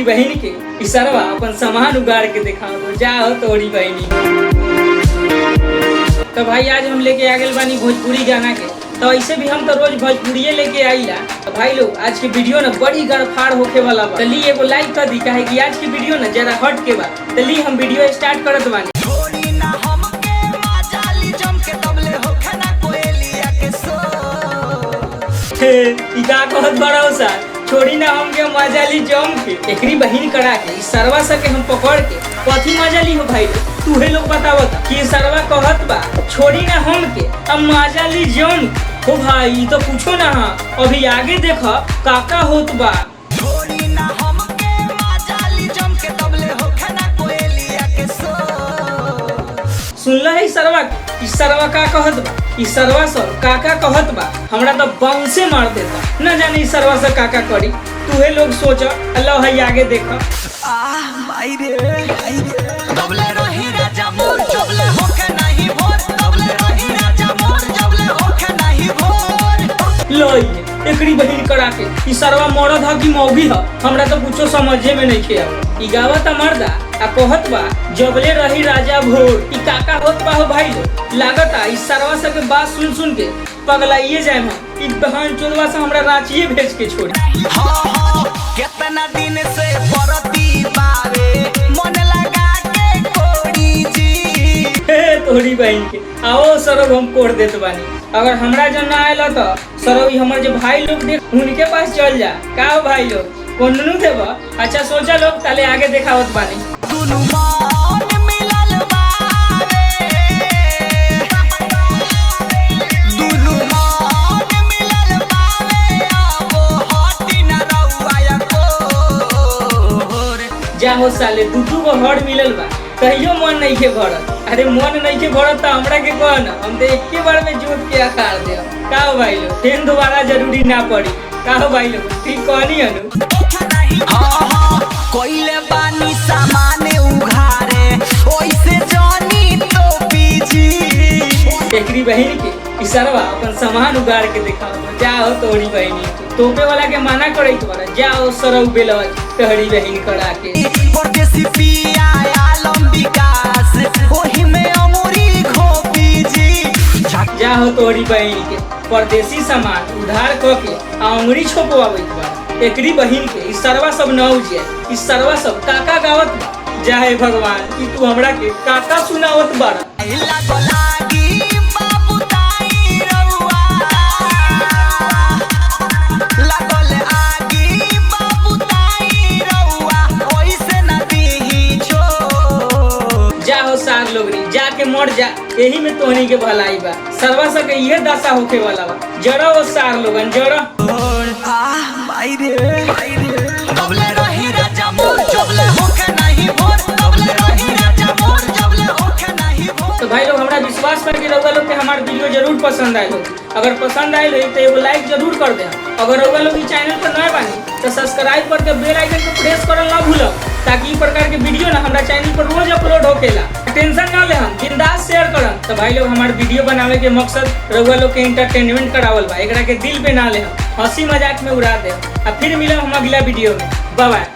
एकरी बहन के इशारा अपन सामान उगाड़ के दिखाओ तो जाओ तोरी बहनी। तो भाई आज हम लेके आ गए बानी भोजपुरी गाना के। तो ऐसे भी हम तो रोज भोजपुरी लेके आईला। तो भाई लोग आज के वीडियो ना बड़ी गड़फाड़ होके वाला बा। चलिए एगो लाइक कर दी काहे कि आज की वीडियो ना जरा हट के बा। चलिए हम वीडियो स्टार्ट करत बानी। का कहत बड़ा सा छोड़ी ना हम के मजा ली जम के एकरी बहिन करा के सरवा सके हम पकड़ के कथी मजा ली हो भाई तूहे लोग बतावत कि सरवा कहत बा छोड़ी ना हम के अब मजा ली जम हो भाई तो पूछो ना अभी आगे देख काका होत बा। छोड़ी ना हम के मजा ली जम के तबले होखे ना कोयलिया के सो सुनला है सरवा का कहत बा सरवा सर काका कहत बा हमरा तो बम से मार देता न जाने सरवा से काका करी तूहे लोग सोच अल्लाह है आगे देख भाई रे दबले रही राजा मोर जबले होके नहीं भोर दबले रही राजा मोर जबले होके नहीं भोर लई एकरी बहिन करा के ई सरवा मरद ह कि मौगी ह हमरा तो कुछो समझे में नहीं खेया ई गावत मर्दा आ कहत बा जबले रही राजा भोर ई काका होत बा हो भाई लागत ई सरवा से के बात सुन के पगलाइए जाए हम ई बहन चोरवा से हमरा रांची भेज के छोड़ी। हां कितना दिन से परती बावे मन लगा के कोड़ी जी हे तोरी बहन के आओ सरव हम कोड़ देत बानी अगर हमरा जन ना आइला तो सरव हमर जो भाई लोग देख उनके पास चल जा का हो भाई लोग कोननु देबा अच्छा सोचा लोग ताले आगे देखावत बानी दुनु मान मिलल बावे दुनु मान मिलल बावे आवो हटी ना रउआ को जा हो साले दुदू को हड़ मिलल बा कहियो मन नहीं के भरत अरे मन नहीं के भरत तो हमरा के कहन हम तो एक बार में जोत के आकार दे का हो भाई लोग फिर दोबारा जरूरी ना पड़ी का हो भाई लोग ठीक कहनी अनु कोइले बानी सामान उघारे ओइसे जानी तो पीजी एकरी बहन के इशारा अपन सामान उगाड़ के दिखाओ जाओ तोरी बहनी तोपे वाला के माना करे तोरा जाओ सरौ बेलवा तोरी बहन करा के परदेसी पिया आलम विकास ओही में अमूरी घोपी जी जाओ तोरी बहन के परदेसी सामान उधार क के अंगुरी छोपवावत बा एकरी बहिन के ई सरवा सब न उजे ई सरवा सब काका गावत बा जाहे भगवान कि तू हमरा के काका सुनावत बाड़ा लागो लागी बाबू ताई रउआ लागल आगी बाबू ताई रउआ ओइसे न दीही छो जाओ सार लोगरी जाके मर जा एही में तोहनी के भलाई बा सरवा सब के ये दशा होके वाला बा जरा वो सार लोगन जरा भाई रे दबले रही राजा मोर जबले होके नहीं भोर दबले रही राजा मोर जबले होके नहीं भोर। तो भाई लोग हमरा विश्वास करके रउआ लोग के हमार वीडियो जरूर पसंद आए अगर पसंद आए तो एगो लाइक जरूर कर दे अगर रउआ लोग ई चैनल पर नए बानी तो सब्सक्राइब करके बेल आइकन को प्रेस करल ना भूलब ताकि ई प्रकार के वीडियो ना हमरा चैनल पर रोज अपलोड होकेला टेंशन ना ले हम बिंदास शेयर करम। तो भाई लोग हमार वीडियो बनावे के मकसद रउआ लोग के एंटरटेनमेंट करावल बा एकरा के दिल पे ना ले हम हंसी मजाक में उड़ा दे। अब फिर मिलम हम अगला वीडियो में बाय बाय।